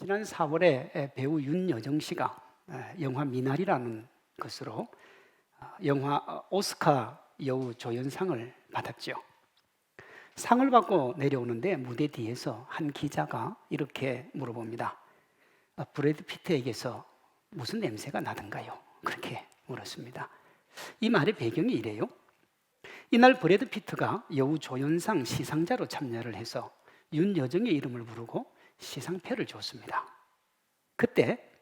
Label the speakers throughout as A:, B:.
A: 지난 4월에 배우 윤여정 씨가 영화 미나리라는 것으로 영화 오스카 여우 조연상을 받았죠. 상을 받고 내려오는데 무대 뒤에서 한 기자가 이렇게 물어봅니다. 브래드 피트에게서 무슨 냄새가 나던가요? 그렇게 물었습니다. 이 말의 배경이 이래요. 이날 브래드 피트가 여우 조연상 시상자로 참여를 해서 윤여정의 이름을 부르고 시상표를 줬습니다. 그때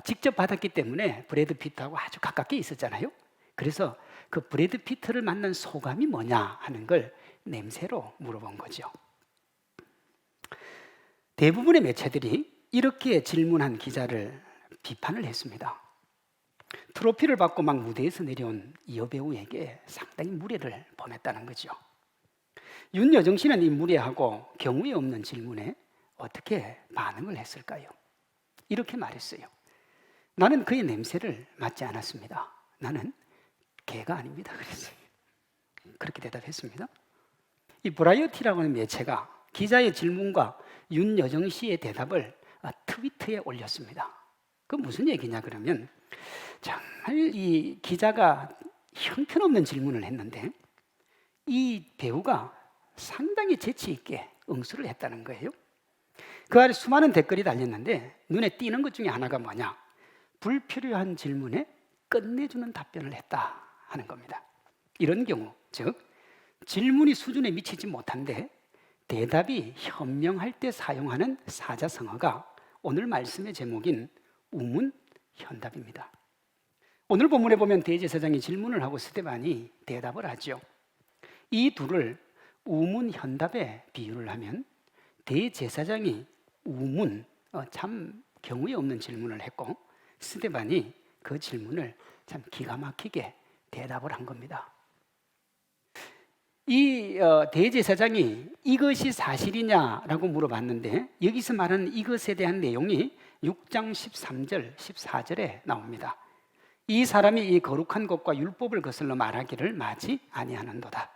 A: 직접 받았기 때문에 브래드 피트하고 아주 가깝게 있었잖아요. 그래서 그 브래드 피트를 만난 소감이 뭐냐 하는 걸 냄새로 물어본 거죠. 대부분의 매체들이 이렇게 질문한 기자를 비판을 했습니다. 트로피를 받고 막 무대에서 내려온 이 여배우에게 상당히 무례를 범했다는 거죠. 윤여정 씨는 이 무례하고 경우에 없는 질문에 어떻게 반응을 했을까요? 이렇게 말했어요. 나는 그의 냄새를 맡지 않았습니다. 나는 개가 아닙니다. 그랬어요. 그렇게 대답했습니다. 이 브라이어티라고 하는 매체가 기자의 질문과 윤여정 씨의 대답을 트위터에 올렸습니다. 그 무슨 얘기냐 그러면 정말 이 기자가 형편없는 질문을 했는데 이 배우가 상당히 재치 있게 응수를 했다는 거예요. 그 아래 수많은 댓글이 달렸는데 눈에 띄는 것 중에 하나가 뭐냐? 불필요한 질문에 끝내주는 답변을 했다 하는 겁니다. 이런 경우, 즉 질문이 수준에 미치지 못한데 대답이 현명할 때 사용하는 사자성어가 오늘 말씀의 제목인 우문현답입니다. 오늘 본문에 보면 대제사장이 질문을 하고 스데반이 대답을 하죠. 이 둘을 우문현답에 비유를 하면 대제사장이 우문, 참 경우에 없는 질문을 했고 스데반이 그 질문을 참 기가 막히게 대답을 한 겁니다. 이 대제사장이 이것이 사실이냐라고 물어봤는데 여기서 말하는 이것에 대한 내용이 6장 13절, 14절에 나옵니다. 이 사람이 이 거룩한 것과 율법을 거슬러 말하기를 마지 아니하는도다.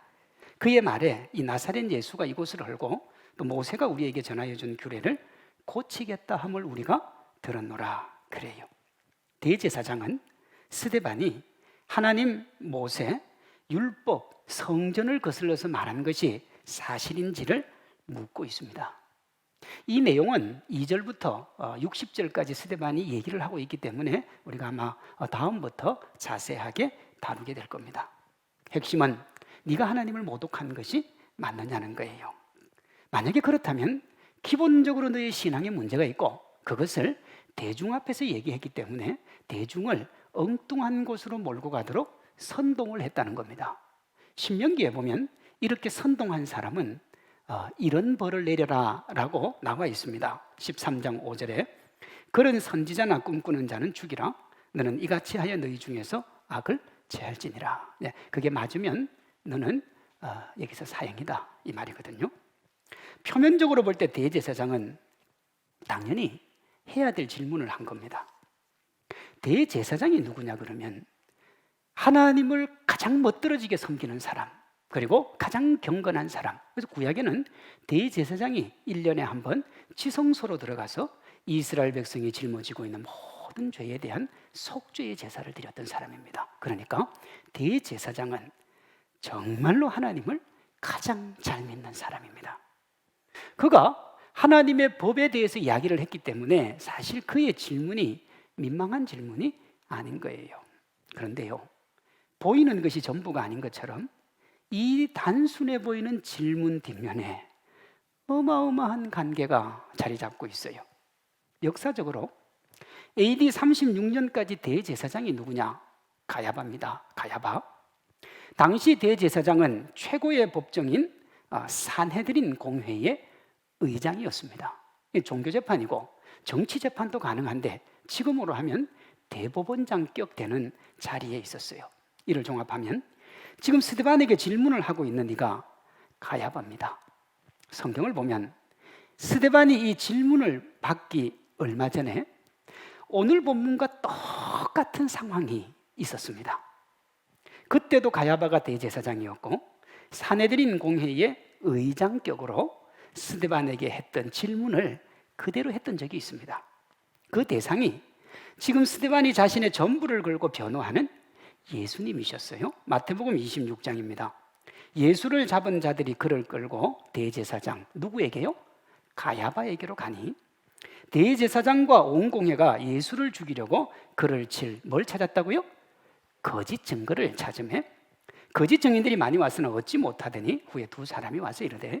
A: 그의 말에 이 나사렛 예수가 이곳을 헐고 또 모세가 우리에게 전하여 준 규례를 고치겠다 함을 우리가 들었노라 그래요. 대제사장은 스데반이 하나님, 모세, 율법, 성전을 거슬러서 말한 것이 사실인지를 묻고 있습니다. 이 내용은 2절부터 60절까지 스데반이 얘기를 하고 있기 때문에 우리가 아마 다음부터 자세하게 다루게 될 겁니다. 핵심은 네가 하나님을 모독한 것이 맞느냐는 거예요. 만약에 그렇다면 기본적으로 너의 신앙에 문제가 있고 그것을 대중 앞에서 얘기했기 때문에 대중을 엉뚱한 곳으로 몰고 가도록 선동을 했다는 겁니다. 신명기에 보면 이렇게 선동한 사람은 이런 벌을 내려라 라고 나와 있습니다. 13장 5절에 그런 선지자나 꿈꾸는 자는 죽이라. 너는 이같이 하여 너희 중에서 악을 제할지니라. 그게 맞으면 너는 여기서 사형이다 이 말이거든요. 표면적으로 볼 때 대제사장은 당연히 해야 될 질문을 한 겁니다. 대제사장이 누구냐 그러면 하나님을 가장 멋들어지게 섬기는 사람, 그리고 가장 경건한 사람. 그래서 구약에는 대제사장이 1년에 한 번 지성소로 들어가서 이스라엘 백성이 짊어지고 있는 모든 죄에 대한 속죄의 제사를 드렸던 사람입니다. 그러니까 대제사장은 정말로 하나님을 가장 잘 믿는 사람입니다. 그가 하나님의 법에 대해서 이야기를 했기 때문에 사실 그의 질문이 민망한 질문이 아닌 거예요. 그런데요, 보이는 것이 전부가 아닌 것처럼 이 단순해 보이는 질문 뒷면에 어마어마한 관계가 자리 잡고 있어요. 역사적으로 AD 36년까지 대제사장이 누구냐? 가야바입니다. 가야바. 당시 대제사장은 최고의 법정인 산헤드린 공회의 의장이었습니다. 종교재판이고 정치재판도 가능한데 지금으로 하면 대법원장격 되는 자리에 있었어요. 이를 종합하면 지금 스데반에게 질문을 하고 있는 이가 가야바입니다. 성경을 보면 스데반이 이 질문을 받기 얼마 전에 오늘 본문과 똑같은 상황이 있었습니다. 그때도 가야바가 대제사장이었고 산헤드린 공회의 의장격으로 스데반에게 했던 질문을 그대로 했던 적이 있습니다. 그 대상이 지금 스데반이 자신의 전부를 걸고 변호하는 예수님이셨어요. 마태복음 26장입니다. 예수를 잡은 자들이 그를 끌고 대제사장 누구에게요? 가야바에게로 가니 대제사장과 온 공회가 예수를 죽이려고 그를 칠 뭘 찾았다고요? 거짓 증거를 찾음에 거짓 증인들이 많이 왔으나 얻지 못하더니 후에 두 사람이 와서 이르되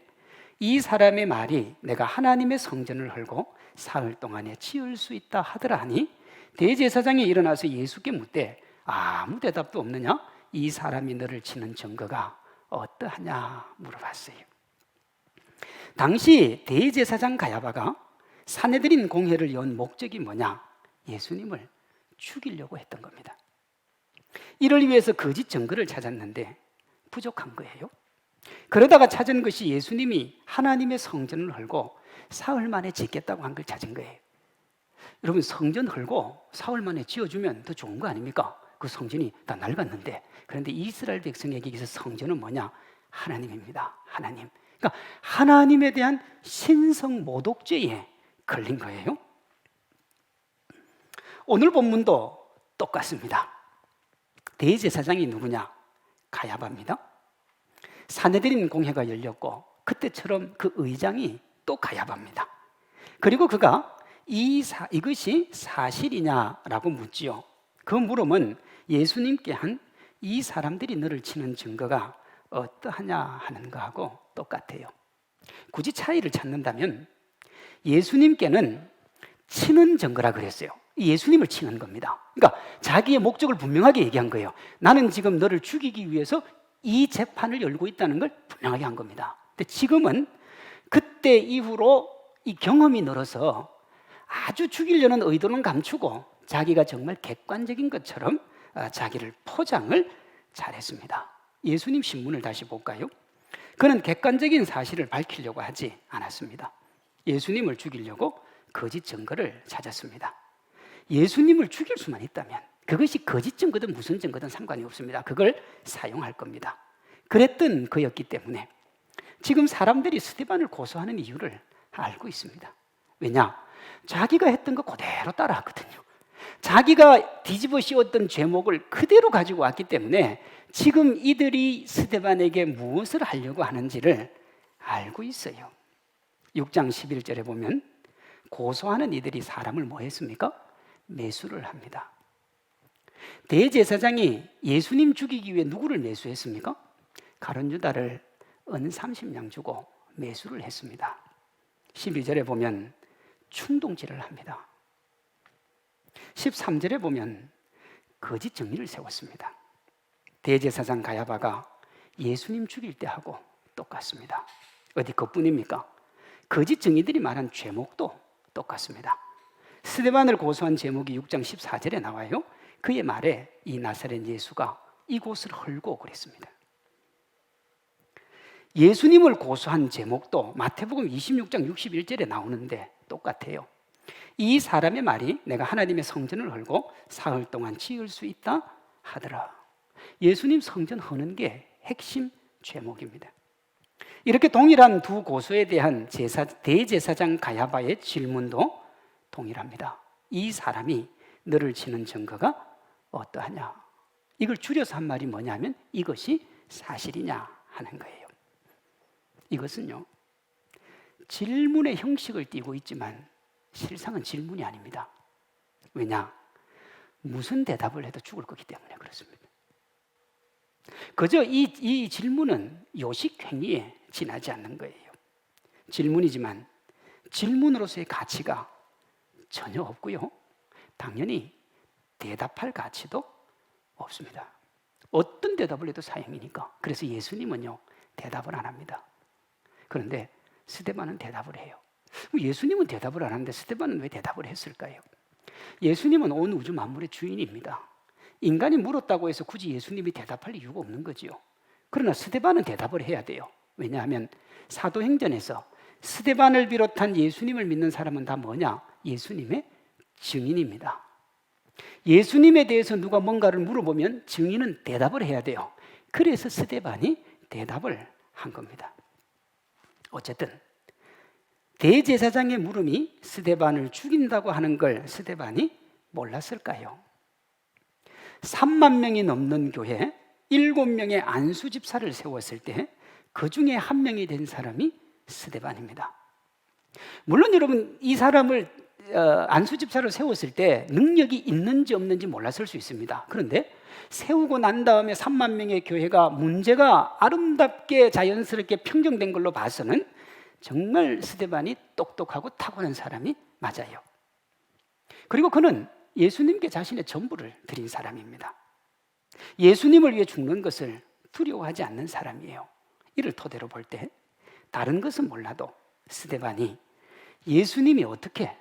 A: 이 사람의 말이 내가 하나님의 성전을 헐고 사흘 동안에 치울 수 있다 하더라 하니 대제사장이 일어나서 예수께 묻되 아무 대답도 없느냐? 이 사람이 너를 치는 증거가 어떠하냐 물어봤어요. 당시 대제사장 가야바가 산헤드린 공회를 연 목적이 뭐냐? 예수님을 죽이려고 했던 겁니다. 이를 위해서 거짓 증거를 찾았는데 부족한 거예요. 그러다가 찾은 것이 예수님이 하나님의 성전을 헐고 사흘 만에 짓겠다고 한 걸 찾은 거예요. 여러분, 성전 헐고 사흘 만에 지어주면 더 좋은 거 아닙니까? 그 성전이 다 낡았는데. 그런데 이스라엘 백성에게 있어서 성전은 뭐냐? 하나님입니다. 하나님. 그러니까 하나님에 대한 신성 모독죄에 걸린 거예요. 오늘 본문도 똑같습니다. 대제사장이 누구냐? 가야바입니다. 산헤드린 공회가 열렸고 그때처럼 그 의장이 또 가야바입니다. 그리고 그가 이것이 사실이냐라고 묻지요. 그 물음은 예수님께 한 이 사람들이 너를 치는 증거가 어떠하냐 하는 거하고 똑같아요. 굳이 차이를 찾는다면 예수님께는 치는 증거라 그랬어요. 예수님을 치는 겁니다. 그러니까 자기의 목적을 분명하게 얘기한 거예요. 나는 지금 너를 죽이기 위해서 이 재판을 열고 있다는 걸 분명하게 한 겁니다. 근데 지금은 그때 이후로 이 경험이 늘어서 아주 죽이려는 의도는 감추고 자기가 정말 객관적인 것처럼 자기를 포장을 잘했습니다. 예수님 신문을 다시 볼까요? 그는 객관적인 사실을 밝히려고 하지 않았습니다. 예수님을 죽이려고 거짓 증거를 찾았습니다. 예수님을 죽일 수만 있다면 그것이 거짓 증거든 무슨 증거든 상관이 없습니다. 그걸 사용할 겁니다. 그랬던 그였기 때문에 지금 사람들이 스데반을 고소하는 이유를 알고 있습니다. 왜냐? 자기가 했던 거 그대로 따라하거든요. 자기가 뒤집어 씌웠던 죄목을 그대로 가지고 왔기 때문에 지금 이들이 스데반에게 무엇을 하려고 하는지를 알고 있어요. 6장 11절에 보면 고소하는 이들이 사람을 뭐 했습니까? 매수를 합니다. 대제사장이 예수님 죽이기 위해 누구를 매수했습니까? 가룟 유다를 은 30냥 주고 매수를 했습니다. 12절에 보면 충동질을 합니다. 13절에 보면 거짓 정의를 세웠습니다. 대제사장 가야바가 예수님 죽일 때 하고 똑같습니다. 어디 그뿐입니까? 거짓 정의들이 말한 죄목도 똑같습니다. 스데반을 고소한 제목이 6장 14절에 나와요. 그의 말에 이 나사렛 예수가 이곳을 헐고 그랬습니다. 예수님을 고소한 제목도 마태복음 26장 61절에 나오는데 똑같아요. 이 사람의 말이 내가 하나님의 성전을 헐고 사흘 동안 지을 수 있다 하더라. 예수님 성전 허는 게 핵심 죄목입니다. 이렇게 동일한 두 고소에 대한 대제사장 가야바의 질문도 동일합니다. 이 사람이 너를 치는 증거가 어떠하냐? 이걸 줄여서 한 말이 뭐냐면 이것이 사실이냐 하는 거예요. 이것은요, 질문의 형식을 띠고 있지만 실상은 질문이 아닙니다. 왜냐? 무슨 대답을 해도 죽을 거기 때문에 그렇습니다. 그저 이 질문은 요식행위에 지나지 않는 거예요. 질문이지만 질문으로서의 가치가 전혀 없고요. 당연히 대답할 가치도 없습니다. 어떤 대답을 해도 사형이니까. 그래서 예수님은요, 대답을 안 합니다. 그런데 스데반은 대답을 해요. 예수님은 대답을 안 하는데 스데반은 왜 대답을 했을까요? 예수님은 온 우주 만물의 주인입니다. 인간이 물었다고 해서 굳이 예수님이 대답할 이유가 없는 거지요. 그러나 스데반은 대답을 해야 돼요. 왜냐하면 사도행전에서 스데반을 비롯한 예수님을 믿는 사람은 다 뭐냐? 예수님의 증인입니다. 예수님에 대해서 누가 뭔가를 물어보면 증인은 대답을 해야 돼요. 그래서 스데반이 대답을 한 겁니다. 어쨌든 대제사장의 물음이 스데반을 죽인다고 하는 걸 스데반이 몰랐을까요? 3만 명이 넘는 교회 7명의 안수 집사를 세웠을 때 그 중에 한 명이 된 사람이 스데반입니다. 물론 여러분, 이 사람을 안수 집사로 세웠을 때 능력이 있는지 없는지 몰랐을 수 있습니다. 그런데 세우고 난 다음에 3만 명의 교회가 문제가 아름답게 자연스럽게 평정된 걸로 봐서는 정말 스데반이 똑똑하고 타고난 사람이 맞아요. 그리고 그는 예수님께 자신의 전부를 드린 사람입니다. 예수님을 위해 죽는 것을 두려워하지 않는 사람이에요. 이를 토대로 볼 때 다른 것은 몰라도 스데반이 예수님이 어떻게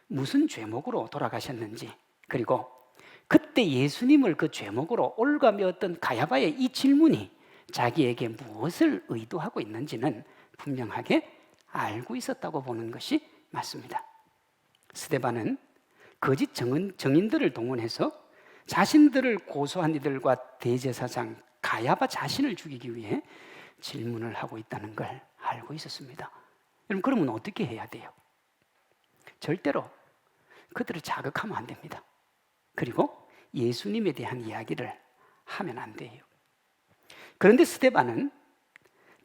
A: 무슨 죄목으로 돌아가셨는지, 그리고 그때 예수님을 그 죄목으로 올가매었던 가야바의 이 질문이 자기에게 무엇을 의도하고 있는지는 분명하게 알고 있었다고 보는 것이 맞습니다. 스데반은 거짓 정인들을 동원해서 자신들을 고소한 이들과 대제사장 가야바 자신을 죽이기 위해 질문을 하고 있다는 걸 알고 있었습니다. 여러분, 그러면 어떻게 해야 돼요? 절대로 그들을 자극하면 안 됩니다. 그리고 예수님에 대한 이야기를 하면 안 돼요. 그런데 스데반은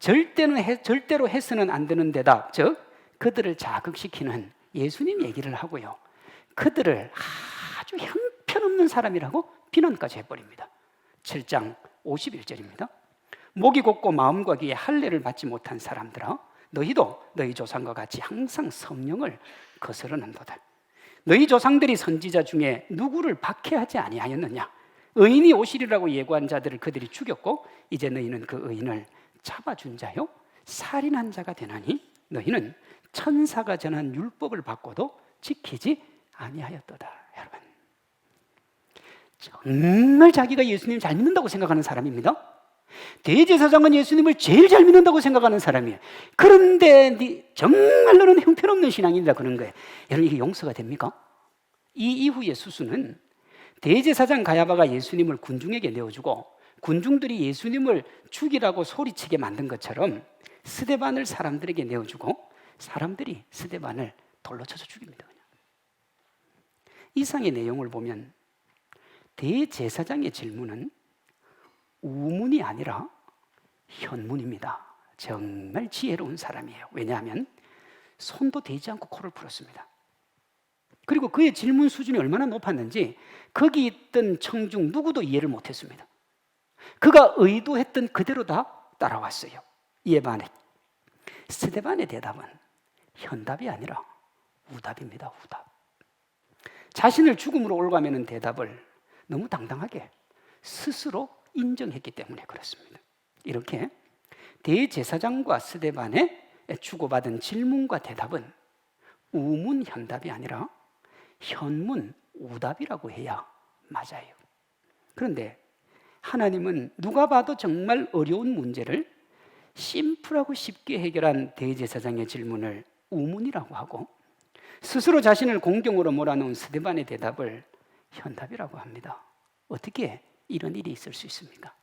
A: 절대로 해서는 안 되는 대답, 즉 그들을 자극시키는 예수님 얘기를 하고요, 그들을 아주 형편없는 사람이라고 비난까지 해버립니다. 7장 51절입니다. 목이 곧고 마음과 귀에 할례를 받지 못한 사람들아, 너희도 너희 조상과 같이 항상 성령을 거스르는도다. 너희 조상들이 선지자 중에 누구를 박해하지 아니하였느냐? 의인이 오시리라고 예고한 자들을 그들이 죽였고 이제 너희는 그 의인을 잡아준 자요 살인한 자가 되나니 너희는 천사가 전한 율법을 받고도 지키지 아니하였도다. 여러분, 정말 자기가 예수님 잘 믿는다고 생각하는 사람입니다. 대제사장은 예수님을 제일 잘 믿는다고 생각하는 사람이에요. 그런데 정말로는 형편없는 신앙이다 그런 거예요. 여러분, 이게 용서가 됩니까? 이 이후의 수수는 대제사장 가야바가 예수님을 군중에게 내어주고 군중들이 예수님을 죽이라고 소리치게 만든 것처럼 스데반을 사람들에게 내어주고 사람들이 스데반을 돌로 쳐서 죽입니다. 그냥. 이상의 내용을 보면 대제사장의 질문은 우문이 아니라 현문입니다. 정말 지혜로운 사람이에요. 왜냐하면 손도 대지 않고 코를 풀었습니다. 그리고 그의 질문 수준이 얼마나 높았는지 거기 있던 청중 누구도 이해를 못했습니다. 그가 의도했던 그대로 다 따라왔어요. 이에 반해 스데반의 대답은 현답이 아니라 우답입니다. 우답. 자신을 죽음으로 올가매는 대답을 너무 당당하게 스스로 인정했기 때문에 그렇습니다. 이렇게 대제사장과 스데반의 주고받은 질문과 대답은 우문현답이 아니라 현문우답이라고 해야 맞아요. 그런데 하나님은 누가 봐도 정말 어려운 문제를 심플하고 쉽게 해결한 대제사장의 질문을 우문이라고 하고 스스로 자신을 공경으로 몰아넣은 스데반의 대답을 현답이라고 합니다. 어떻게 이런 일이 있을 수 있습니까?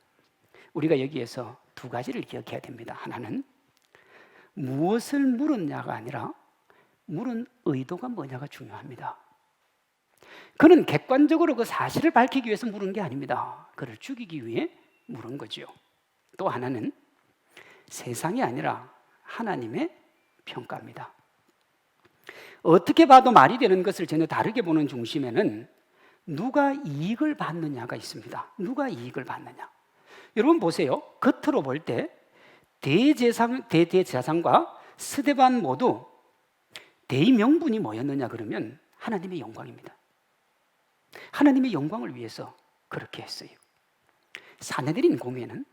A: 우리가 여기에서 두 가지를 기억해야 됩니다. 하나는 무엇을 물었냐가 아니라 물은 의도가 뭐냐가 중요합니다. 그는 객관적으로 그 사실을 밝히기 위해서 물은 게 아닙니다. 그를 죽이기 위해 물은 거죠. 또 하나는 세상이 아니라 하나님의 평가입니다. 어떻게 봐도 말이 되는 것을 전혀 다르게 보는 중심에는 누가 이익을 받느냐가 있습니다. 누가 이익을 받느냐. 여러분 보세요. 겉으로 볼 때 대제사장과 스데반 모두 대의명분이 뭐였느냐 그러면 하나님의 영광입니다. 하나님의 영광을 위해서 그렇게 했어요. 사내들인 공회는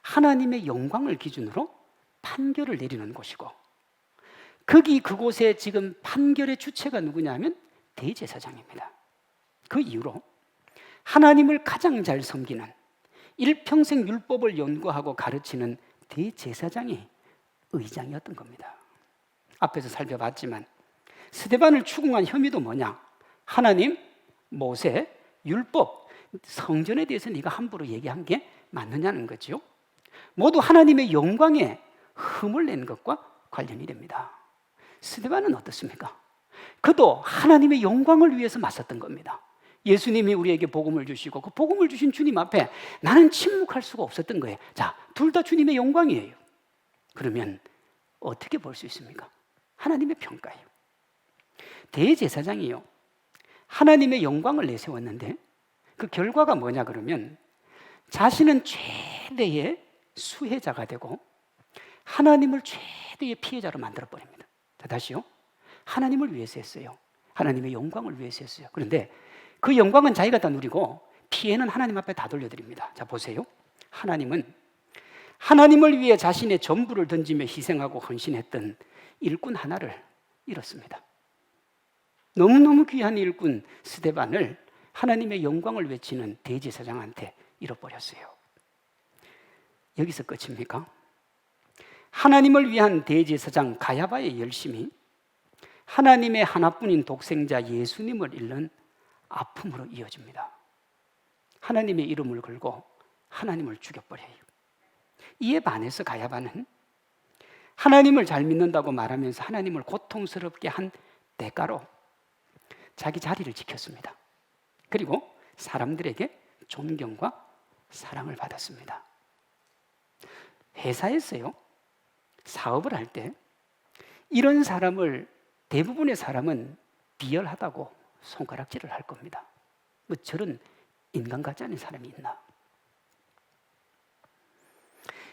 A: 하나님의 영광을 기준으로 판결을 내리는 곳이고 그곳에 지금 판결의 주체가 누구냐 하면 대제사장입니다. 그 이후로 하나님을 가장 잘 섬기는 일평생 율법을 연구하고 가르치는 대제사장이 의장이었던 겁니다. 앞에서 살펴봤지만 스데반을 추궁한 혐의도 뭐냐? 하나님, 모세, 율법, 성전에 대해서 네가 함부로 얘기한 게 맞느냐는 거죠. 모두 하나님의 영광에 흠을 낸 것과 관련이 됩니다. 스데반은 어떻습니까? 그도 하나님의 영광을 위해서 맞섰던 겁니다. 예수님이 우리에게 복음을 주시고 그 복음을 주신 주님 앞에 나는 침묵할 수가 없었던 거예요. 자, 둘 다 주님의 영광이에요. 그러면 어떻게 볼 수 있습니까? 하나님의 평가예요. 대제사장이요, 하나님의 영광을 내세웠는데 그 결과가 뭐냐 그러면 자신은 최대의 수혜자가 되고 하나님을 최대의 피해자로 만들어버립니다. 자, 다시요. 하나님을 위해서 했어요. 하나님의 영광을 위해서 했어요. 그런데 그 영광은 자기가 다 누리고 피해는 하나님 앞에 다 돌려드립니다. 자, 보세요. 하나님은 하나님을 위해 자신의 전부를 던지며 희생하고 헌신했던 일꾼 하나를 잃었습니다. 너무너무 귀한 일꾼 스데반을 하나님의 영광을 외치는 대제사장한테 잃어버렸어요. 여기서 끝입니까? 하나님을 위한 대제사장 가야바의 열심이 하나님의 하나뿐인 독생자 예수님을 잃는 아픔으로 이어집니다. 하나님의 이름을 걸고 하나님을 죽여버려요. 이에 반해서 가야바는 하나님을 잘 믿는다고 말하면서 하나님을 고통스럽게 한 대가로 자기 자리를 지켰습니다. 그리고 사람들에게 존경과 사랑을 받았습니다. 회사에서요, 사업을 할 때 이런 사람을 대부분의 사람은 비열하다고 손가락질을 할 겁니다. 뭐 저런 인간 같지 않은 사람이 있나?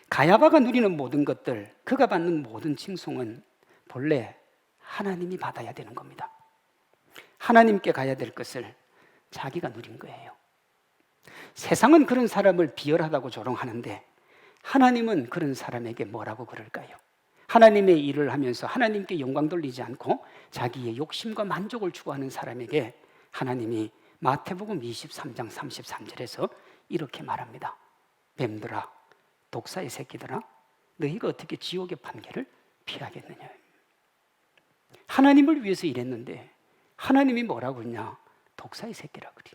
A: 가야바가 누리는 모든 것들, 그가 받는 모든 칭송은 본래 하나님이 받아야 되는 겁니다. 하나님께 가야 될 것을 자기가 누린 거예요. 세상은 그런 사람을 비열하다고 조롱하는데 하나님은 그런 사람에게 뭐라고 그럴까요? 하나님의 일을 하면서 하나님께 영광 돌리지 않고 자기의 욕심과 만족을 추구하는 사람에게 하나님이 마태복음 23장 33절에서 이렇게 말합니다. 뱀들아, 독사의 새끼들아, 너희가 어떻게 지옥의 판결을 피하겠느냐. 하나님을 위해서 일했는데 하나님이 뭐라고 했냐? 독사의 새끼라고 그래.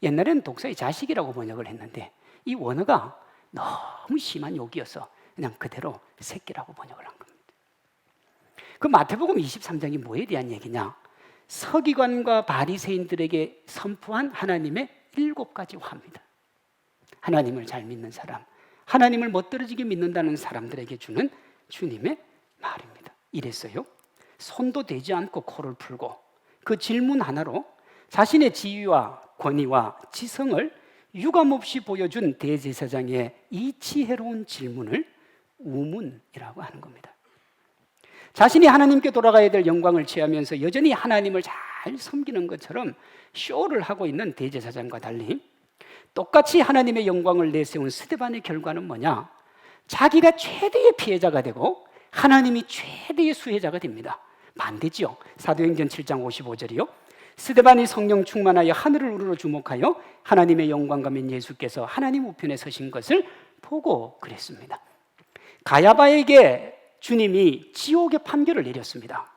A: 옛날에는 독사의 자식이라고 번역을 했는데 이 원어가 너무 심한 욕이어서 그냥 그대로 새끼라고 번역을 한 겁니다. 그 마태복음 23장이 뭐에 대한 얘기냐? 서기관과 바리새인들에게 선포한 하나님의 7가지 화입니다. 하나님을 잘 믿는 사람, 하나님을 멋들어지게 믿는다는 사람들에게 주는 주님의 말입니다. 이랬어요. 손도 대지 않고 코를 풀고 그 질문 하나로 자신의 지위와 권위와 지성을 유감없이 보여준 대제사장의 이 지혜로운 질문을 우문이라고 하는 겁니다. 자신이 하나님께 돌아가야 될 영광을 취하면서 여전히 하나님을 잘 섬기는 것처럼 쇼를 하고 있는 대제사장과 달리 똑같이 하나님의 영광을 내세운 스데반의 결과는 뭐냐? 자기가 최대의 피해자가 되고 하나님이 최대의 수혜자가 됩니다. 반대지요. 사도행전 7장 55절이요. 스데반이 성령 충만하여 하늘을 우러러 주목하여 하나님의 영광과 민 예수께서 하나님 우편에 서신 것을 보고 그랬습니다. 가야바에게 주님이 지옥의 판결을 내렸습니다.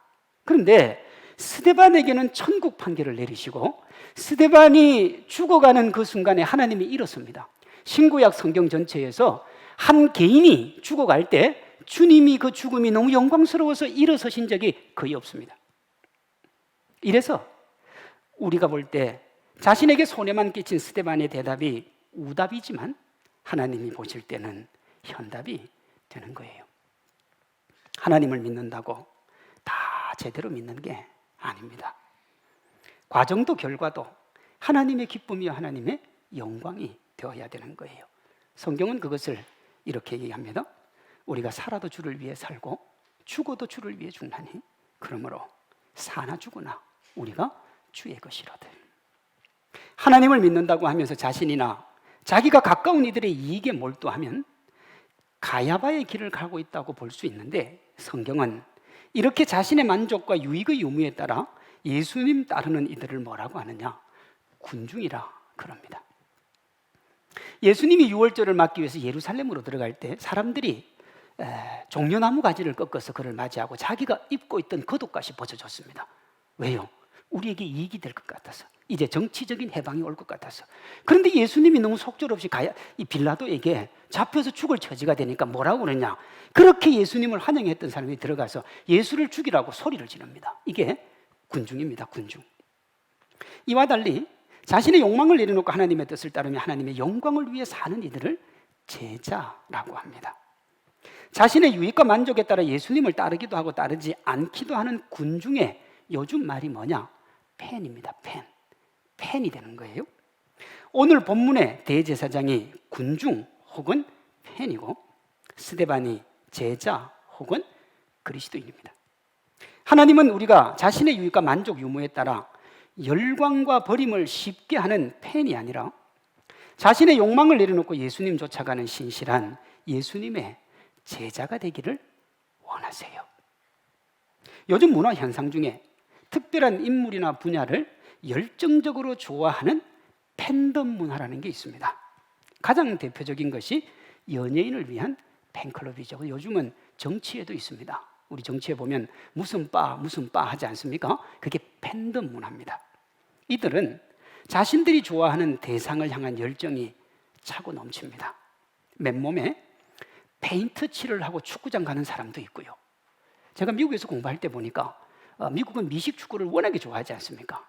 A: 그런데 스데반에게는 천국 판결을 내리시고 스데반이 죽어가는 그 순간에 하나님이 일어섭니다. 신구약 성경 전체에서 한 개인이 죽어갈 때 주님이 그 죽음이 너무 영광스러워서 일어서신 적이 거의 없습니다. 이래서 우리가 볼 때 자신에게 손해만 끼친 스데반의 대답이 우답이지만 하나님이 보실 때는 현답이 되는 거예요. 하나님을 믿는다고 다 제대로 믿는 게 아닙니다. 과정도 결과도 하나님의 기쁨이요 하나님의 영광이 되어야 되는 거예요. 성경은 그것을 이렇게 얘기합니다. 우리가 살아도 주를 위해 살고 죽어도 주를 위해 죽나니 그러므로 사나 죽으나 우리가 주의 것이로되. 하나님을 믿는다고 하면서 자신이나 자기가 가까운 이들의 이익에 몰두하면 가야바의 길을 가고 있다고 볼 수 있는데 성경은 이렇게 자신의 만족과 유익의 요무에 따라 예수님 따르는 이들을 뭐라고 하느냐? 군중이라 그럽니다. 예수님이 유월절을 맞기 위해서 예루살렘으로 들어갈 때 사람들이 종려나무 가지를 꺾어서 그를 맞이하고 자기가 입고 있던 겉옷까지 벗어줬습니다. 왜요? 우리에게 이익이 될 것 같아서. 이제 정치적인 해방이 올 것 같아서. 그런데 예수님이 너무 속절없이 이 빌라도에게 잡혀서 죽을 처지가 되니까 뭐라고 그러냐, 그렇게 예수님을 환영했던 사람이 들어가서 예수를 죽이라고 소리를 지릅니다. 이게 군중입니다. 군중. 이와 달리 자신의 욕망을 내려놓고 하나님의 뜻을 따르며 하나님의 영광을 위해 사는 이들을 제자라고 합니다. 자신의 유익과 만족에 따라 예수님을 따르기도 하고 따르지 않기도 하는 군중의 요즘 말이 뭐냐? 팬입니다. 팬이 되는 거예요. 오늘 본문의 대제사장이 군중 혹은 팬이고 스데반이 제자 혹은 그리스도인입니다. 하나님은 우리가 자신의 유익과 만족 유무에 따라 열광과 버림을 쉽게 하는 팬이 아니라 자신의 욕망을 내려놓고 예수님 쫓아가는 신실한 예수님의 제자가 되기를 원하세요. 요즘 문화 현상 중에 특별한 인물이나 분야를 열정적으로 좋아하는 팬덤 문화라는 게 있습니다. 가장 대표적인 것이 연예인을 위한 팬클럽이죠. 요즘은 정치에도 있습니다. 우리 정치에 보면 무슨 바 하지 않습니까? 그게 팬덤 문화입니다. 이들은 자신들이 좋아하는 대상을 향한 열정이 차고 넘칩니다. 맨몸에 페인트 칠을 하고 축구장 가는 사람도 있고요. 제가 미국에서 공부할 때 보니까 미국은 미식 축구를 워낙에 좋아하지 않습니까?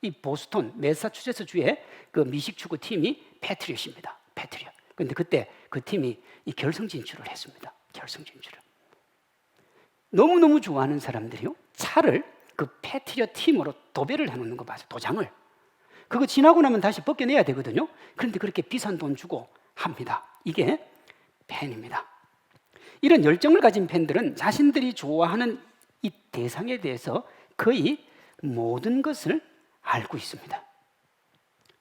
A: 이 보스턴, 매사추세츠 주의 그 미식 축구 팀이 패트리엇입니다. 패트리엇. 그런데 그때 그 팀이 이 결승 진출을 했습니다. 결승 진출을. 너무너무 좋아하는 사람들이요, 차를 그 패트리엇 팀으로 도배를 해놓는 거 봐서 도장을. 그거 지나고 나면 다시 벗겨내야 되거든요. 그런데 그렇게 비싼 돈 주고 합니다. 이게 팬입니다. 이런 열정을 가진 팬들은 자신들이 좋아하는 이 대상에 대해서 거의 모든 것을 알고 있습니다.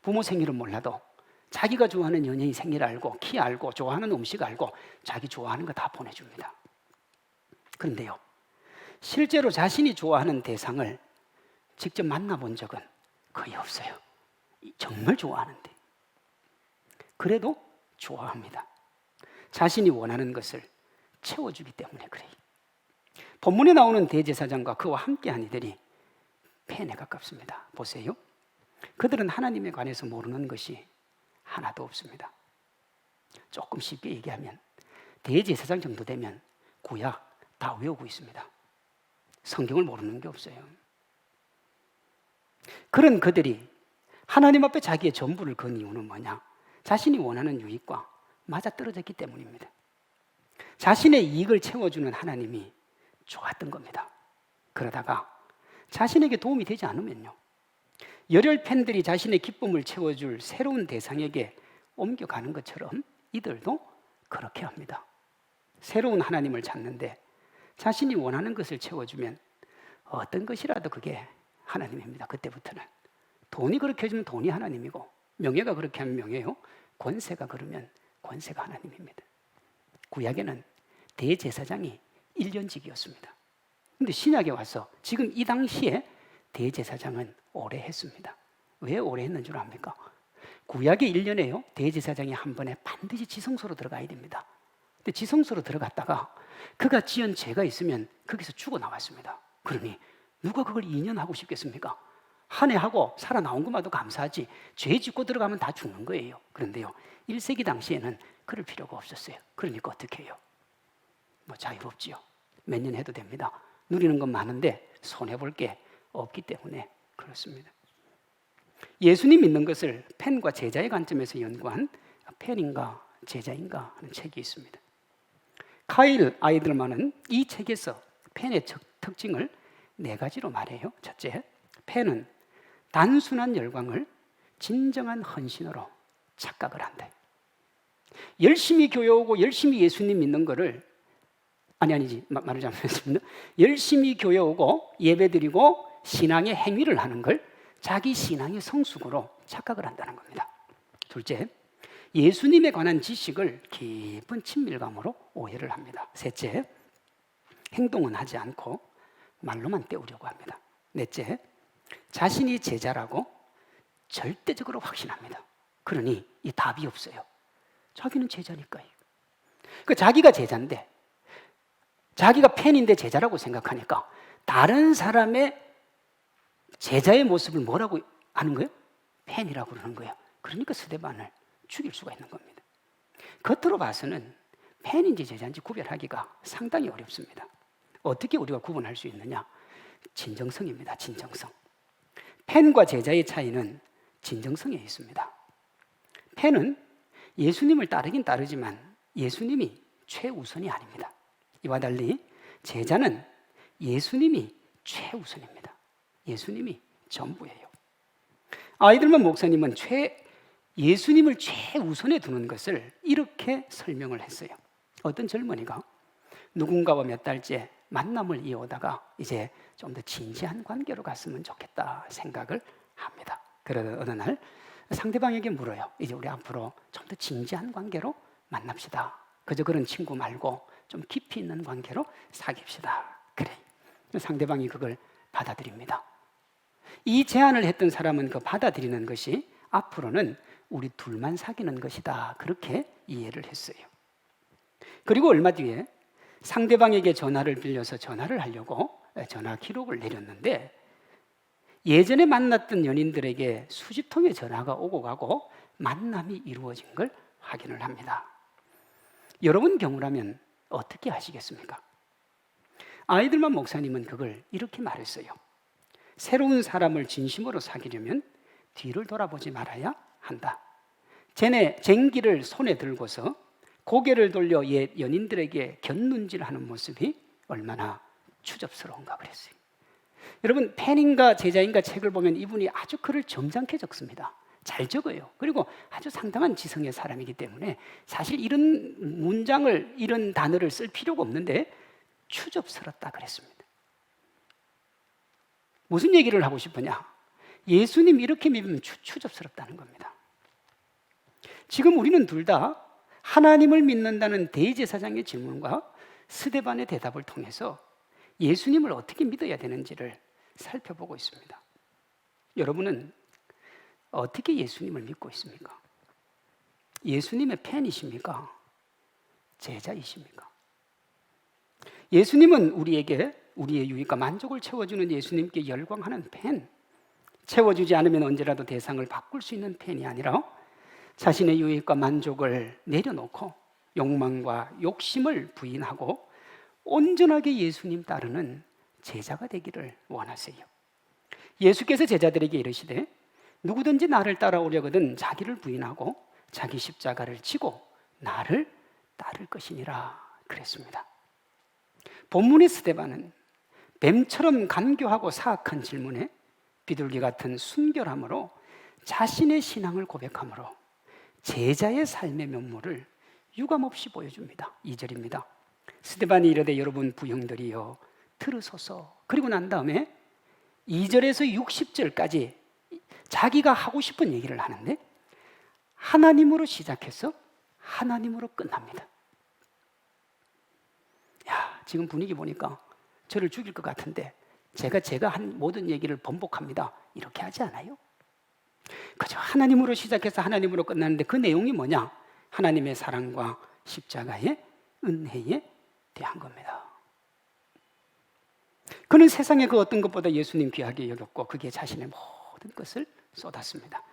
A: 부모 생일은 몰라도 자기가 좋아하는 연예인 생일 알고, 키 알고, 좋아하는 음식 알고, 자기 좋아하는 거 다 보내줍니다. 그런데요, 실제로 자신이 좋아하는 대상을 직접 만나본 적은 거의 없어요. 정말 좋아하는데. 그래도 좋아합니다. 자신이 원하는 것을 채워주기 때문에 그래요. 본문에 나오는 대제사장과 그와 함께한 이들이 팬에 가깝습니다. 보세요. 그들은 하나님에 관해서 모르는 것이 하나도 없습니다. 조금 쉽게 얘기하면 대제사장 정도 되면 구약 다 외우고 있습니다. 성경을 모르는 게 없어요. 그런 그들이 하나님 앞에 자기의 전부를 건 이유는 뭐냐? 자신이 원하는 유익과 맞아떨어졌기 때문입니다. 자신의 이익을 채워주는 하나님이 좋았던 겁니다. 그러다가 자신에게 도움이 되지 않으면요, 열혈 팬들이 자신의 기쁨을 채워줄 새로운 대상에게 옮겨가는 것처럼 이들도 그렇게 합니다. 새로운 하나님을 찾는데 자신이 원하는 것을 채워주면 어떤 것이라도 그게 하나님입니다. 그때부터는 돈이 그렇게 해주면 돈이 하나님이고, 명예가 그렇게 하면 명예요, 권세가 그러면 권세가 하나님입니다. 구약에는 대제사장이 1년직이었습니다. 그런데 신약에 와서 지금 이 당시에 대제사장은 오래 했습니다. 왜 오래 했는 줄 압니까? 구약의 1년에요, 대제사장이 한 번에 반드시 지성소로 들어가야 됩니다. 근데 지성소로 들어갔다가 그가 지은 죄가 있으면 거기서 죽어 나왔습니다. 그러니 누가 그걸 2년 하고 싶겠습니까? 한 해 하고 살아나온 것만도 감사하지, 죄 짓고 들어가면 다 죽는 거예요. 그런데요, 1세기 당시에는 그럴 필요가 없었어요. 그러니까 어떻게 해요? 자유롭지요. 몇 년 해도 됩니다. 누리는 건 많은데 손해볼 게 없기 때문에 그렇습니다. 예수님 믿는 것을 팬과 제자의 관점에서 연구한 팬인가 제자인가 하는 책이 있습니다. 카일 아이들만은 이 책에서 팬의 특징을 4가지로 말해요. 첫째, 팬은 단순한 열광을 진정한 헌신으로 착각을 한다. 열심히 교회 오고 열심히 예수님 믿는 거를 말을 잘못했습니다. 열심히 교회 오고 예배드리고 신앙의 행위를 하는 걸 자기 신앙의 성숙으로 착각을 한다는 겁니다. 둘째, 예수님에 관한 지식을 깊은 친밀감으로 오해를 합니다. 셋째, 행동은 하지 않고 말로만 때우려고 합니다. 넷째, 자신이 제자라고 절대적으로 확신합니다. 그러니 이 답이 없어요. 자기는 제자니까요. 자기가 제자인데, 자기가 팬인데 제자라고 생각하니까 다른 사람의 제자의 모습을 뭐라고 하는 거예요? 팬이라고 그러는 거예요. 그러니까 스데반을 죽일 수가 있는 겁니다. 겉으로 봐서는 팬인지 제자인지 구별하기가 상당히 어렵습니다. 어떻게 우리가 구분할 수 있느냐? 진정성입니다. 진정성. 팬과 제자의 차이는 진정성에 있습니다. 팬은 예수님을 따르긴 따르지만 예수님이 최우선이 아닙니다. 이와 달리 제자는 예수님이 최우선입니다. 예수님이 전부예요. 아이들만 목사님은 예수님을 최우선에 두는 것을 이렇게 설명을 했어요. 어떤 젊은이가 누군가와 몇 달째 만남을 이어오다가 이제 좀 더 진지한 관계로 갔으면 좋겠다 생각을 합니다. 그러던 어느 날 상대방에게 물어요. 이제 우리 앞으로 좀 더 진지한 관계로 만납시다. 그저 그런 친구 말고 좀 깊이 있는 관계로 사귀읍시다. 그래. 상대방이 그걸 받아들입니다. 이 제안을 했던 사람은 그 받아들이는 것이 앞으로는 우리 둘만 사귀는 것이다. 그렇게 이해를 했어요. 그리고 얼마 뒤에 상대방에게 전화를 빌려서 전화를 하려고 전화 기록을 내렸는데 예전에 만났던 연인들에게 수십 통의 전화가 오고 가고 만남이 이루어진 걸 확인을 합니다. 여러분 경우라면 어떻게 하시겠습니까? 아이들만 목사님은 그걸 이렇게 말했어요. 새로운 사람을 진심으로 사귀려면 뒤를 돌아보지 말아야 한다. 쟁기를 손에 들고서 고개를 돌려 옛 연인들에게 곁눈질하는 모습이 얼마나 추접스러운가 그랬어요. 여러분 팬인가 제자인가 책을 보면 이분이 아주 글을 점잖게 적습니다. 잘 적어요. 그리고 아주 상당한 지성의 사람이기 때문에 사실 이런 문장을 이런 단어를 쓸 필요가 없는데 추접스럽다 그랬습니다. 무슨 얘기를 하고 싶으냐? 예수님 이렇게 믿으면 추접스럽다는 겁니다. 지금 우리는 둘 다 하나님을 믿는다는 대제사장의 질문과 스데반의 대답을 통해서 예수님을 어떻게 믿어야 되는지를 살펴보고 있습니다. 여러분은 어떻게 예수님을 믿고 있습니까? 예수님의 팬이십니까? 제자이십니까? 예수님은 우리에게 우리의 유익과 만족을 채워주는 예수님께 열광하는 팬, 채워주지 않으면 언제라도 대상을 바꿀 수 있는 팬이 아니라 자신의 유익과 만족을 내려놓고 욕망과 욕심을 부인하고 온전하게 예수님 따르는 제자가 되기를 원하세요. 예수께서 제자들에게 이르시되 누구든지 나를 따라오려거든 자기를 부인하고 자기 십자가를 지고 나를 따를 것이니라 그랬습니다. 본문의 스데반은 뱀처럼 간교하고 사악한 질문에 비둘기 같은 순결함으로 자신의 신앙을 고백함으로 제자의 삶의 면모를 유감없이 보여줍니다. 2절입니다. 스데반이 이르되 여러분 부형들이여 들으소서. 그리고 난 다음에 2절에서 60절까지 자기가 하고 싶은 얘기를 하는데 하나님으로 시작해서 하나님으로 끝납니다. 야, 지금 분위기 보니까 저를 죽일 것 같은데 제가 한 모든 얘기를 번복합니다. 이렇게 하지 않아요? 그저 하나님으로 시작해서 하나님으로 끝나는데 그 내용이 뭐냐? 하나님의 사랑과 십자가의 은혜에 대한 겁니다. 그는 세상의 그 어떤 것보다 예수님 귀하게 여겼고 그게 자신의 모든 것을 쏟았습니다.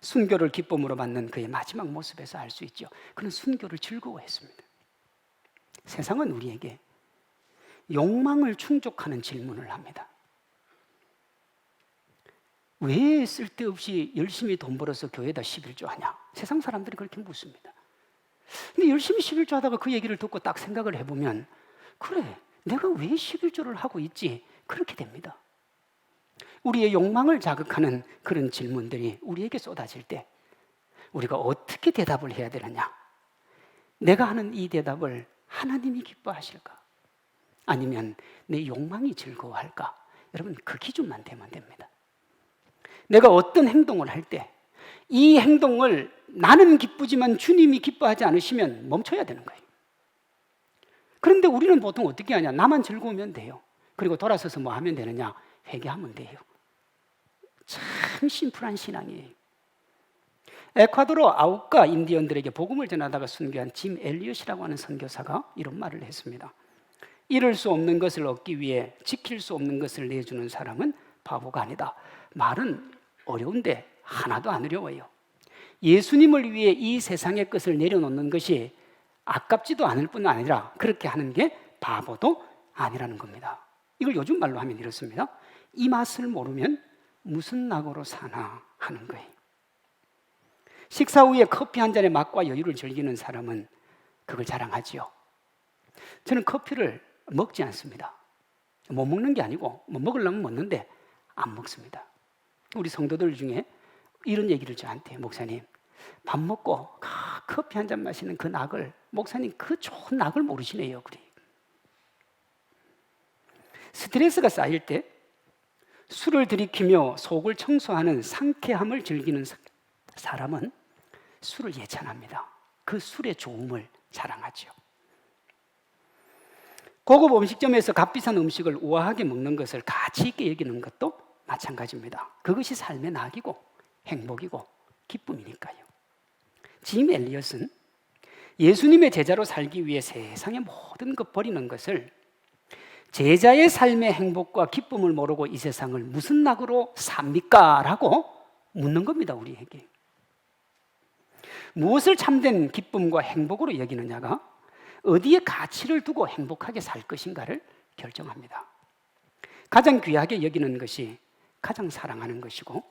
A: 순교를 기쁨으로 받는 그의 마지막 모습에서 알 수 있죠. 그는 순교를 즐거워했습니다. 세상은 우리에게 욕망을 충족하는 질문을 합니다. 왜 쓸데없이 열심히 돈 벌어서 교회에다 11조 하냐? 세상 사람들이 그렇게 묻습니다. 근데 열심히 11조 하다가 그 얘기를 듣고 딱 생각을 해보면 그래, 내가 왜 11조를 하고 있지? 그렇게 됩니다. 우리의 욕망을 자극하는 그런 질문들이 우리에게 쏟아질 때 우리가 어떻게 대답을 해야 되느냐? 내가 하는 이 대답을 하나님이 기뻐하실까? 아니면 내 욕망이 즐거워할까? 여러분 그 기준만 되면 됩니다. 내가 어떤 행동을 할 때 이 행동을 나는 기쁘지만 주님이 기뻐하지 않으시면 멈춰야 되는 거예요. 그런데 우리는 보통 어떻게 하냐? 나만 즐거우면 돼요. 그리고 돌아서서 뭐 하면 되느냐? 회개하면 돼요. 참 심플한 신앙이에요. 에콰도르 아우카 인디언들에게 복음을 전하다가 순교한 짐 엘리엇이라고 하는 선교사가 이런 말을 했습니다. 이룰 수 없는 것을 얻기 위해 지킬 수 없는 것을 내주는 사람은 바보가 아니다. 말은 어려운데 하나도 안 어려워요. 예수님을 위해 이 세상의 것을 내려놓는 것이 아깝지도 않을 뿐 아니라 그렇게 하는 게 바보도 아니라는 겁니다. 이걸 요즘 말로 하면 이렇습니다. 이 맛을 모르면 무슨 낙으로 사나 하는 거예요. 식사 후에 커피 한 잔의 맛과 여유를 즐기는 사람은 그걸 자랑하지요. 저는 커피를 먹지 않습니다. 못 먹는 게 아니고 뭐 먹으려면 먹는데 안 먹습니다. 우리 성도들 중에 이런 얘기를 저한테 해요. 목사님, 밥 먹고 커피 한 잔 마시는 그 낙을, 목사님 그 좋은 낙을 모르시네요. 그래. 스트레스가 쌓일 때 술을 들이키며 속을 청소하는 상쾌함을 즐기는 사람은 술을 예찬합니다. 그 술의 좋음을 자랑하죠. 고급 음식점에서 값비싼 음식을 우아하게 먹는 것을 가치 있게 여기는 것도 마찬가지입니다. 그것이 삶의 낙이고 행복이고 기쁨이니까요. 짐 엘리엇은 예수님의 제자로 살기 위해 세상의 모든 것 버리는 것을 제자의 삶의 행복과 기쁨을 모르고 이 세상을 무슨 낙으로 삽니까? 라고 묻는 겁니다. 우리에게. 무엇을 참된 기쁨과 행복으로 여기느냐가 어디에 가치를 두고 행복하게 살 것인가를 결정합니다. 가장 귀하게 여기는 것이 가장 사랑하는 것이고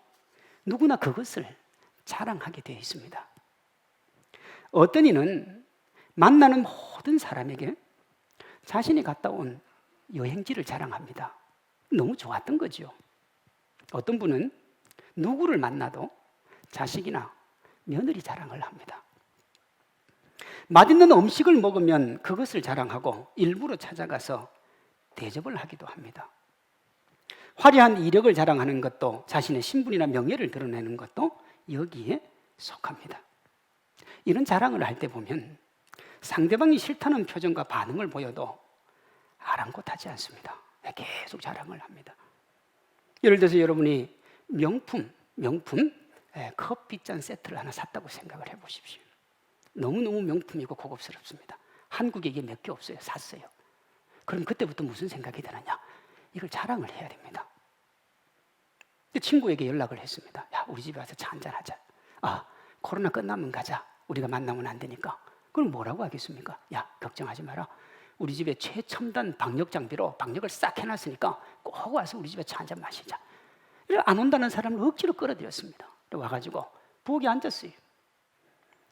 A: 누구나 그것을 자랑하게 되어 있습니다. 어떤 이는 만나는 모든 사람에게 자신이 갔다 온 여행지를 자랑합니다. 너무 좋았던 거죠. 어떤 분은 누구를 만나도 자식이나 며느리 자랑을 합니다. 맛있는 음식을 먹으면 그것을 자랑하고 일부러 찾아가서 대접을 하기도 합니다. 화려한 이력을 자랑하는 것도 자신의 신분이나 명예를 드러내는 것도 여기에 속합니다. 이런 자랑을 할 때 보면 상대방이 싫다는 표정과 반응을 보여도 아랑곳하지 않습니다. 계속 자랑을 합니다. 예를 들어서 여러분이 명품 커피잔 세트를 하나 샀다고 생각을 해보십시오. 너무너무 명품이고 고급스럽습니다. 한국에 이게 몇 개 없어요. 샀어요. 그럼 그때부터 무슨 생각이 드느냐? 이걸 자랑을 해야 됩니다. 친구에게 연락을 했습니다. 야, 우리 집에 와서 차 한잔 하자. 아, 코로나 끝나면 가자. 우리가 만나면 안 되니까. 그럼 뭐라고 하겠습니까? 야, 걱정하지 마라. 우리 집에 최첨단 방역 장비로 방역을 싹 해놨으니까 꼭 와서 우리 집에 차 한잔 마시자. 안 온다는 사람을 억지로 끌어들였습니다. 와가지고 부엌에 앉았어요.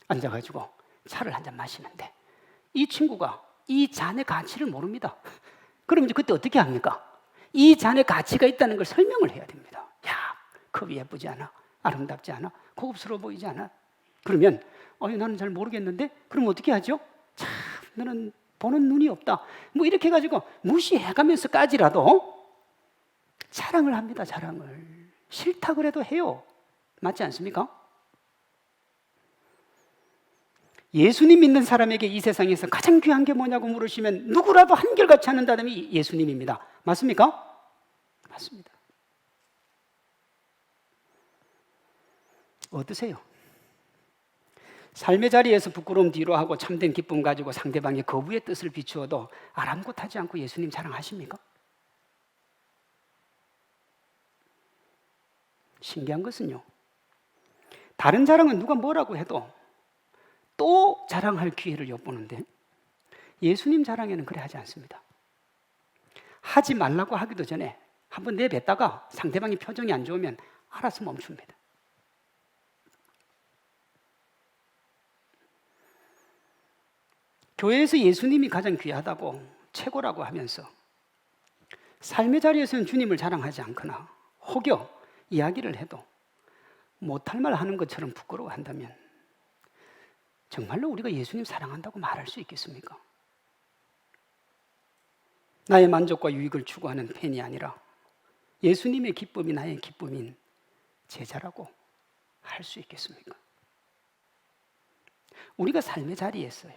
A: 앉아가지고 차를 한잔 마시는데 이 친구가 이 잔의 가치를 모릅니다. 그럼 이제 그때 어떻게 합니까? 이 잔의 가치가 있다는 걸 설명을 해야 됩니다. 야, 컵이 예쁘지 않아? 아름답지 않아? 고급스러워 보이지 않아? 그러면 나는 잘 모르겠는데 그럼 어떻게 하죠? 참, 너는 보는 눈이 없다. 뭐 이렇게 해가지고 무시해가면서까지라도 자랑을 합니다. 자랑을. 싫다 그래도 해요. 맞지 않습니까? 예수님 믿는 사람에게 이 세상에서 가장 귀한 게 뭐냐고 물으시면 누구라도 한결같이 하는 사람이 예수님입니다. 맞습니까? 맞습니다. 어떠세요? 삶의 자리에서 부끄러움 뒤로 하고 참된 기쁨 가지고 상대방의 거부의 뜻을 비추어도 아랑곳하지 않고 예수님 자랑하십니까? 신기한 것은요, 다른 자랑은 누가 뭐라고 해도 또 자랑할 기회를 엿보는데 예수님 자랑에는 그래 하지 않습니다. 하지 말라고 하기도 전에 한번 내뱉다가 상대방이 표정이 안 좋으면 알아서 멈춥니다. 교회에서 예수님이 가장 귀하다고 최고라고 하면서 삶의 자리에서는 주님을 자랑하지 않거나 혹여 이야기를 해도 못할 말 하는 것처럼 부끄러워한다면 정말로 우리가 예수님 사랑한다고 말할 수 있겠습니까? 나의 만족과 유익을 추구하는 팬이 아니라 예수님의 기쁨이 나의 기쁨인 제자라고 할 수 있겠습니까? 우리가 삶의 자리에서요,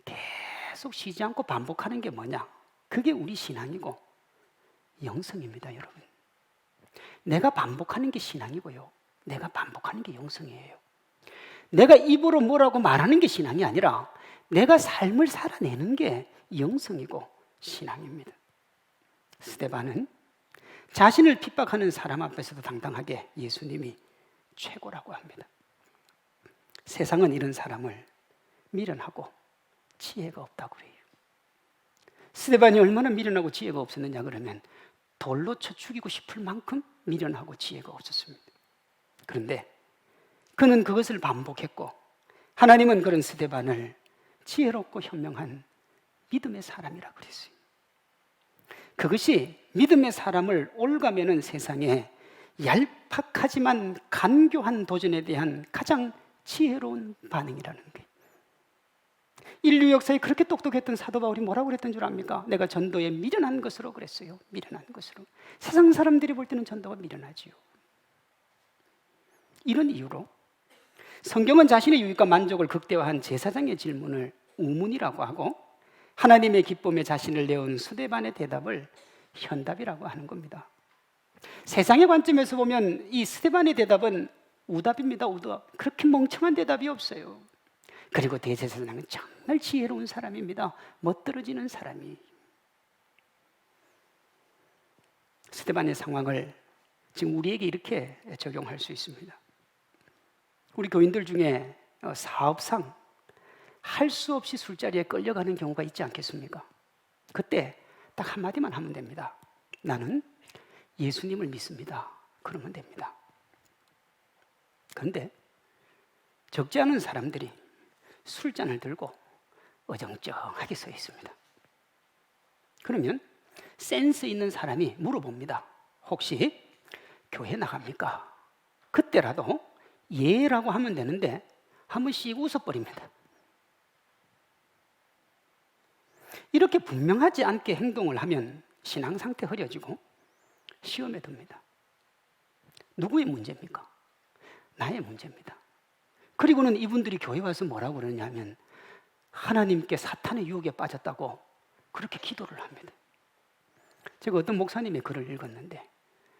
A: 계속 쉬지 않고 반복하는 게 뭐냐? 그게 우리 신앙이고 영성입니다, 여러분. 내가 반복하는 게 신앙이고요, 내가 반복하는 게 영성이에요. 내가 입으로 뭐라고 말하는 게 신앙이 아니라 내가 삶을 살아내는 게 영성이고 신앙입니다. 스데반은 자신을 핍박하는 사람 앞에서도 당당하게 예수님이 최고라고 합니다. 세상은 이런 사람을 미련하고 지혜가 없다고 그래요. 스데반이 얼마나 미련하고 지혜가 없었느냐 그러면 돌로 쳐 죽이고 싶을 만큼 미련하고 지혜가 없었습니다. 그런데 그는 그것을 반복했고 하나님은 그런 스데반을 지혜롭고 현명한 믿음의 사람이라 그랬어요. 그것이 믿음의 사람을 올가매는 세상에 얄팍하지만 간교한 도전에 대한 가장 지혜로운 반응이라는 거예요. 인류 역사에 그렇게 똑똑했던 사도 바울이 뭐라고 그랬던 줄 압니까? 내가 전도에 미련한 것으로 그랬어요. 미련한 것으로. 세상 사람들이 볼 때는 전도가 미련하지요. 이런 이유로 성경은 자신의 유익과 만족을 극대화한 제사장의 질문을 우문이라고 하고 하나님의 기쁨에 자신을 내온 스데반의 대답을 현답이라고 하는 겁니다. 세상의 관점에서 보면 이 스데반의 대답은 우답입니다. 우답. 그렇게 멍청한 대답이 없어요. 그리고 대제사장은 정말 지혜로운 사람입니다. 멋들어지는 사람이. 스데반의 상황을 지금 우리에게 이렇게 적용할 수 있습니다. 우리 교인들 중에 사업상 할 수 없이 술자리에 끌려가는 경우가 있지 않겠습니까? 그때 딱 한마디만 하면 됩니다. 나는 예수님을 믿습니다. 그러면 됩니다. 그런데 적지 않은 사람들이 술잔을 들고 어정쩡하게 서 있습니다. 그러면 센스 있는 사람이 물어봅니다. 혹시 교회 나갑니까? 그때라도 예라고 하면 되는데 한 번씩 웃어버립니다. 이렇게 분명하지 않게 행동을 하면 신앙 상태 흐려지고 시험에 듭니다. 누구의 문제입니까? 나의 문제입니다. 그리고는 이분들이 교회 와서 뭐라고 그러냐면 하나님께 사탄의 유혹에 빠졌다고 그렇게 기도를 합니다. 제가 어떤 목사님의 글을 읽었는데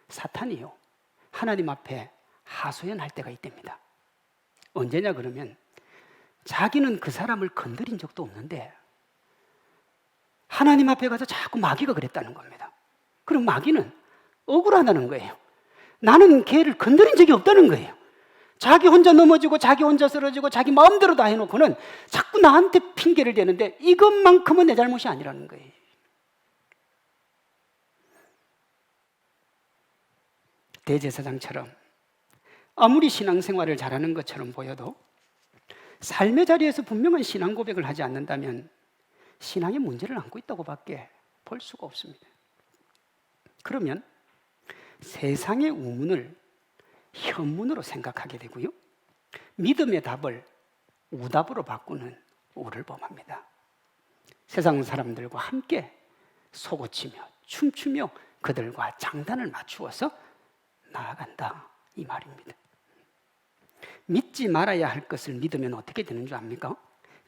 A: 사탄이요 하나님 앞에 하소연할 때가 있답니다. 언제냐 그러면 자기는 그 사람을 건드린 적도 없는데 하나님 앞에 가서 자꾸 마귀가 그랬다는 겁니다. 그럼 마귀는 억울하다는 거예요. 나는 걔를 건드린 적이 없다는 거예요. 자기 혼자 넘어지고 자기 혼자 쓰러지고 자기 마음대로 다 해놓고는 자꾸 나한테 핑계를 대는데 이것만큼은 내 잘못이 아니라는 거예요. 대제사장처럼 아무리 신앙생활을 잘하는 것처럼 보여도 삶의 자리에서 분명한 신앙 고백을 하지 않는다면 신앙의 문제를 안고 있다고 밖에 볼 수가 없습니다. 그러면 세상의 우문을 현문으로 생각하게 되고요. 믿음의 답을 우답으로 바꾸는 우를 범합니다. 세상 사람들과 함께 소고치며 춤추며 그들과 장단을 맞추어서 나아간다 이 말입니다. 믿지 말아야 할 것을 믿으면 어떻게 되는 줄 압니까?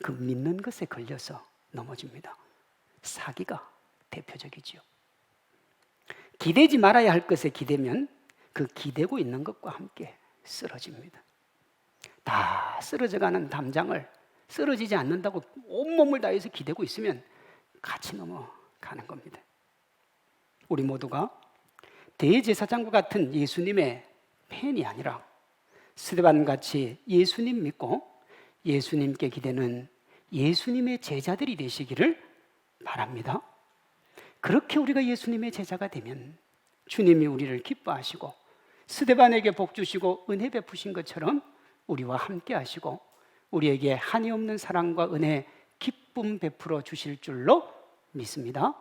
A: 그 믿는 것에 걸려서 넘어집니다. 사기가 대표적이지요. 기대지 말아야 할 것에 기대면 그 기대고 있는 것과 함께 쓰러집니다. 다 쓰러져가는 담장을 쓰러지지 않는다고 온몸을 다해서 기대고 있으면 같이 넘어가는 겁니다. 우리 모두가 대제사장과 같은 예수님의 팬이 아니라 스데반같이 예수님 믿고 예수님께 기대는 예수님의 제자들이 되시기를 바랍니다. 그렇게 우리가 예수님의 제자가 되면 주님이 우리를 기뻐하시고 스데반에게 복 주시고 은혜 베푸신 것처럼 우리와 함께 하시고 우리에게 한이 없는 사랑과 은혜, 기쁨 베풀어 주실 줄로 믿습니다.